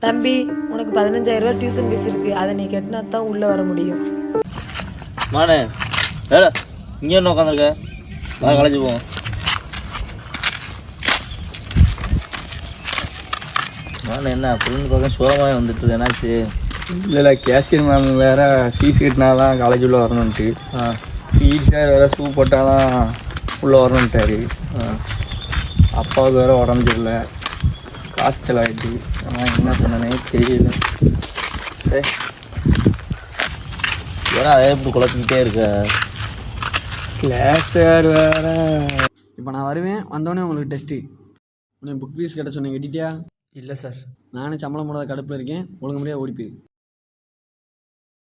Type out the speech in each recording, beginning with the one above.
தம்பி, உனக்கு 15,000 ரூபா டியூஷன் ஃபீஸ் இருக்குது, அதை நீ கட்டினா தான் உள்ளே வர முடியும். மானே ஏடா இங்கே என்ன உட்காந்துருக்க? வா காலேஜ் போவோம். மானே என்ன பொண்ணு பார்க்க சோகமாக வந்துட்டு என்னாச்சு? இல்லை கேஷியர் மேம் வேறு ஃபீஸ் கட்டினாலாம் காலேஜ் உள்ளே வரணுன்ட்டு, ஃபீஸ் சார் வேறு ஷூ போட்டாலாம் உள்ளே வரணுன்ட்டாரு. அப்பாவுக்கு வேறு உடஞ்சிடல, காசு செலவாயிட்டு. ஆனால் என்ன பண்ணனே தெரியல. சரி ஏன்னா அதே இப்படி குழப்பிக்கிட்டே இருக்க. கிளாஸ் சார் வேறு. இப்போ நான் வருவேன், வந்தோடனே உங்களுக்கு டெஸ்ட்டு. உனக்கு புக் ஃபீஸ் கட்ட சொன்னேன், கட்டிட்டியா? இல்லை சார், நானும் சம்பளம் போடாத கடுப்பில் இருக்கேன். ஒழுங்கு முறையாக ஓடி போயிரு.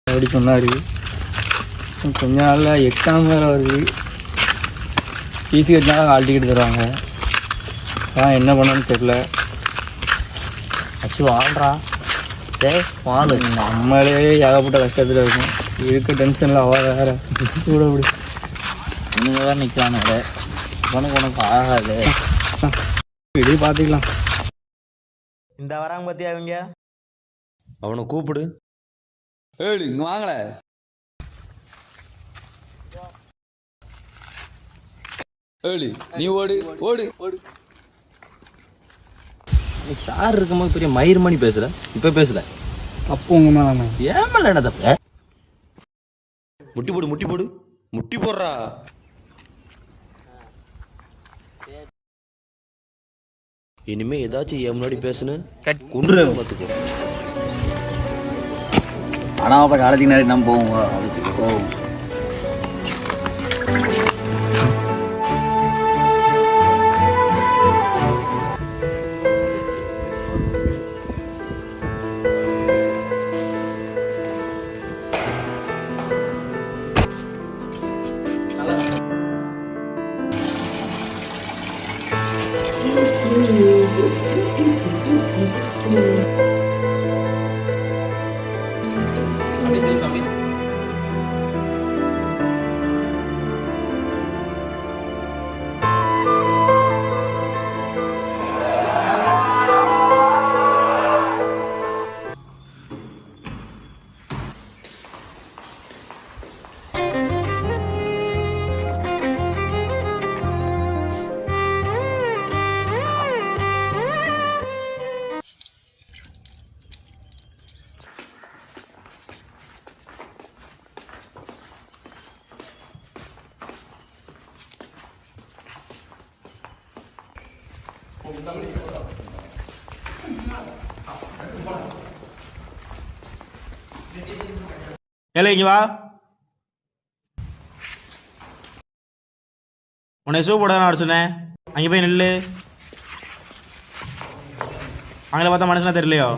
அப்படி சொன்னார். கொஞ்ச நாளில் எக்ஸாம் வேறு வருது, ஃபீஸ் கட்டினாலும் ஹால் டிக்கெட் தருவாங்க. அதான் என்ன பண்ணணும்னு தெரில. அச்சு வாழ்றா. டேய் வாழு. நம்மளே ஏகப்பட்ட கஷ்டத்தில் இருக்கும், இருக்க டென்ஷனில் அவள் வேறு கூட அப்படி நீங்கள் வேறு நிற்கலான்னு உனக்கு ஆகாது. இதே பார்த்துக்கலாம். இந்த வராங்க பார்த்தியா அவங்க? அவனை கூப்பிடு. ஏழு இங்கே வாங்கல. ஏழு நீ ஓடு ஓடு ஓடு. நீ சார் இருக்கும்போது பெரிய மயிர் மணி பேசுகிற, இப்போ பேசுகிற. அப்போ உங்கள் மேலே ஏமல்ல என்ன தப்பு? முட்டி போடு முட்டி போடு முட்டி போடுறா. இனிமே ஏதாச்சும் என் முன்னாடி பேசுன்னு கொண்டு பார்த்துக்கோ. ஆனால் அப்போ காலேஜுக்கு நேரம் நம்ம போவோம். அழைச்சிட்டு போவோம். ஏலே இங்கே வா. உன்னை ஷூ போட நான் சொன்னேன், அங்கே போய் நில்லு. அங்கே பார்த்தா மனுஷனா தெரியலையோ?